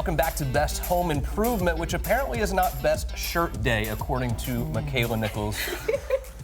Welcome back to Best Home Improvement, which apparently is not Best Shirt Day, according to Michaela Nichols.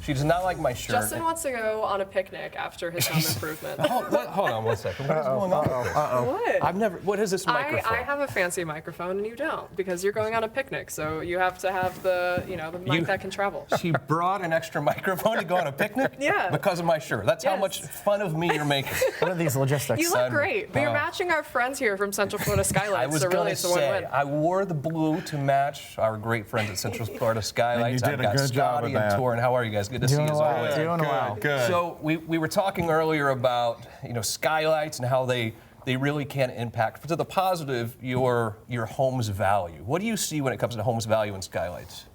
She does not like my shirt. Justin wants to go on a picnic after his home improvement. Hold on one second. What is going on with this? What? I've never. What is this microphone? I have a fancy microphone and you don't because you're going on a picnic. So you have to have the mic that can travel. She brought an extra microphone to go on a picnic? Yeah. Because of my shirt. That's how Yes. much fun of me you're making. What are these logistics? You look great. But you're matching our friends here from Central Florida Skylights. I was so really going to it's a say, win-win. I wore the blue to match our great friends at Central Florida Skylights. And you did I've a got good job Scotty of and that. Torin. How are you guys? Good to see you as always. Doing well. Good. So we were talking earlier about skylights and how they really can impact to the positive your home's value. What do you see when it comes to home's value and skylights?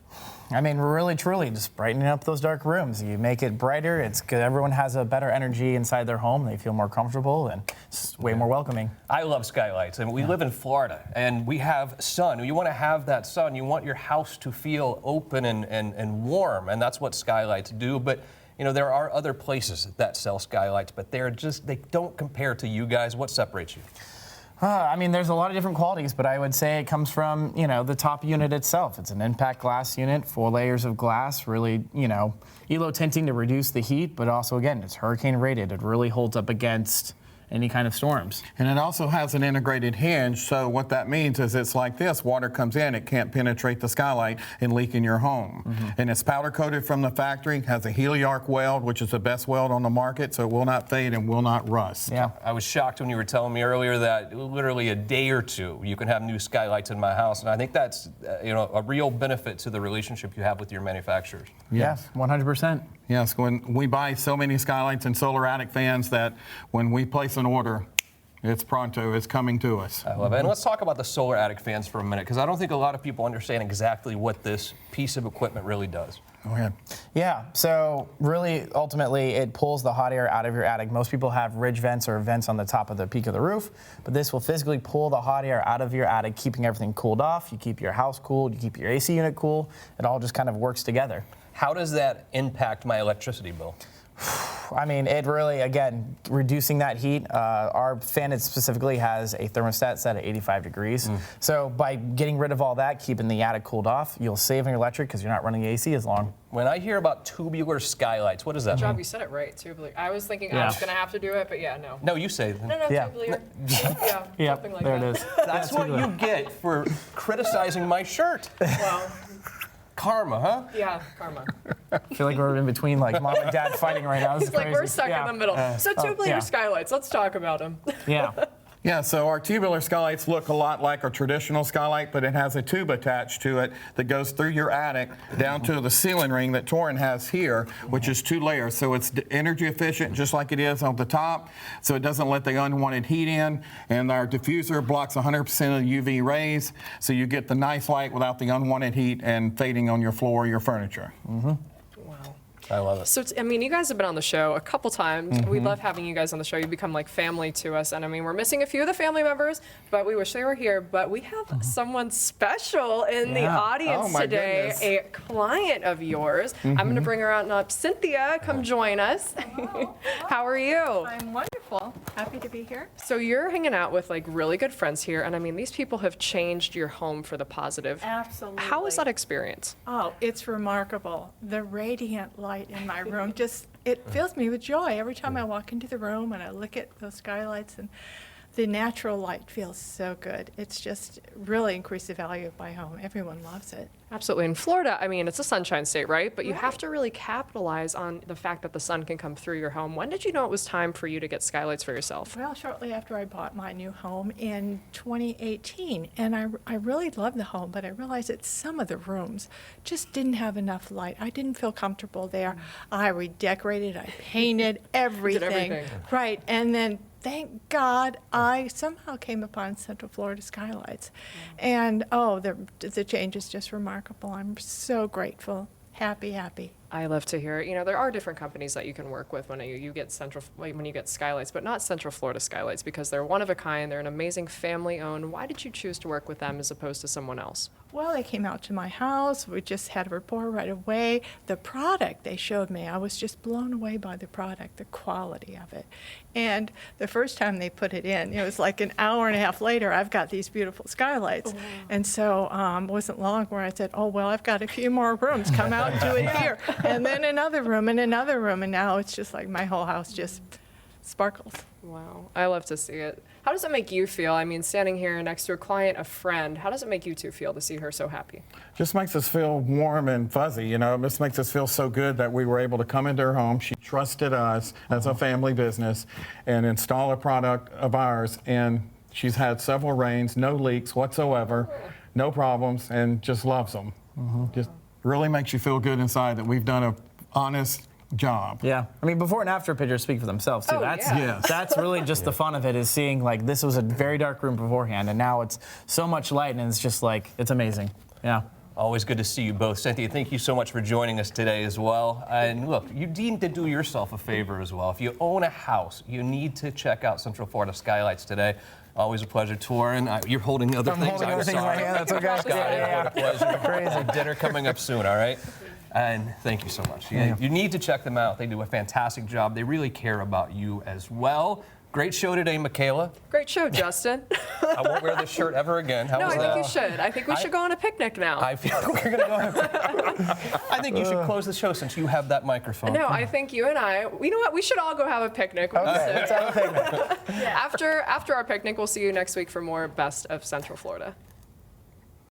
I mean, really, truly, just brightening up those dark rooms. You make it brighter. It's good. Everyone has a better energy inside their home. They feel more comfortable and it's way more welcoming. I love skylights, and we live in Florida, and we have sun. You want to have that sun. You want your house to feel open and warm, and that's what skylights do. But there are other places that sell skylights, but they don't compare to you guys. What separates you? I mean, there's a lot of different qualities, but I would say it comes from, the top unit itself. It's an impact glass unit, 4 layers of glass, really, ELO tinting to reduce the heat, but also, again, it's hurricane rated. It really holds up against any kind of storms. And it also has an integrated hinge, so what that means is it's like this. Water comes in, it can't penetrate the skylight and leak in your home. And it's powder coated from the factory, has a Heliarc weld, which is the best weld on the market, so it will not fade and will not rust. Yeah. I was shocked when you were telling me earlier that literally a day or two you can have new skylights in my house, and I think that's a real benefit to the relationship you have with your manufacturers. Yes, 100%. Yes, when we buy so many skylights and solar attic fans that when we place an order, it's pronto, it's coming to us. I love it. And let's talk about the solar attic fans for a minute, because I don't think a lot of people understand exactly what this piece of equipment really does. Go ahead. Yeah, so really, ultimately, it pulls the hot air out of your attic. Most people have ridge vents or vents on the top of the peak of the roof, but this will physically pull the hot air out of your attic, keeping everything cooled off. You keep your house cool, you keep your AC unit cool. It all just kind of works together. How does that impact my electricity bill? I mean, it really, again, reducing that heat. Our fan specifically has a thermostat set at 85 degrees. So by getting rid of all that, keeping the attic cooled off, you'll save on your electric because you're not running the AC as long. When I hear about tubular skylights, what does that Good job, mean? you said it right, tubular. I was thinking I was going to have to do it, but yeah, no. No, you say it. No, Yeah. tubular. Yeah, Yep, something like there that. it is. That's what you get for criticizing my shirt. Well, Karma, huh? yeah, karma. I feel like we're in between, like mom and dad fighting right now. This is It's like crazy. we're stuck Yeah. in the middle. So tubular yeah. skylights, let's talk about them. Yeah. Yeah, so our tubular skylights look a lot like a traditional skylight, but it has a tube attached to it that goes through your attic down to the ceiling ring that Torin has here, which is 2 layers. So it's energy efficient, just like it is on the top, so it doesn't let the unwanted heat in. And our diffuser blocks 100% of the UV rays, so you get the nice light without the unwanted heat and fading on your floor or your furniture. Wow. I love it. So, you guys have been on the show a couple times. We love having you guys on the show. You become like family to us. And we're missing a few of the family members, but we wish they were here. But we have someone special in the Yeah. audience Oh, my today, goodness. a client of yours. I'm going to bring her out now. Cynthia, come join us. How are you? I'm wonderful. Happy to be here. So you're hanging out with like really good friends here. And these people have changed your home for the positive. Absolutely. How was that experience? Oh, it's remarkable. The radiant light in my room it fills me with joy every time I walk into the room and I look at those skylights, and the natural light feels so good. It's just really increased the value of my home. Everyone loves it. Absolutely. In Florida, it's a sunshine state, right? But you have to really capitalize on the fact that the sun can come through your home. When did you know it was time for you to get skylights for yourself? Well, shortly after I bought my new home in 2018, and I really loved the home, but I realized that some of the rooms just didn't have enough light. I didn't feel comfortable there. I redecorated, I painted everything. everything. Right, and then thank God I somehow came upon Central Florida Skylights. And the change is just remarkable. I'm so grateful. Happy. I love to hear it. There are different companies that you can work with when you get skylights, but not Central Florida Skylights because they're one of a kind. They're an amazing family-owned. Why did you choose to work with them as opposed to someone else? Well, they came out to my house. We just had a rapport right away. The product they showed me, I was just blown away by the product, the quality of it. And the first time they put it in, it was like an hour and a half later, I've got these beautiful skylights. And so it wasn't long where I said, oh, well, I've got a few more rooms. Come out and do it here. And then another room and another room. And now it's just like my whole house just sparkles. Wow, I love to see it. How does it make you feel? I mean, standing here next to a client, a friend, how does it make you two feel to see her so happy? Just makes us feel warm and fuzzy, you know. It just makes us feel so good that we were able to come into her home. She trusted us as a family business and install a product of ours. And she's had several rains, no leaks whatsoever, no problems, and just loves them. Just really makes you feel good inside that we've done an honest job. Yeah, I mean, before and after pictures speak for themselves too. Oh, That's yeah. that's really just the fun of it, is seeing like this was a very dark room beforehand, and now it's so much light, and it's just like it's amazing. Yeah. Always good to see you both. Cynthia, thank you so much for joining us today as well. And look, you need to do yourself a favor as well. If you own a house, you need to check out Central Florida Skylights today. Always a pleasure, Torin. You're holding other I'm things. holding other things in my hand. That's okay. Scotty, Yeah. what a pleasure. Crazy. Dinner coming up soon, all right? And thank you so much. You need to check them out. They do a fantastic job. They really care about you as well. Great show today, Michaela. Great show, Justin. I won't wear this shirt ever again. How No, was I that? think you should. I think we should go on a picnic now. I feel we're going to go on I think you should close the show since you have that microphone. No, I think you and I, you know what, we should all go have a picnic. Okay, let's have a picnic. After our picnic, we'll see you next week for more Best of Central Florida.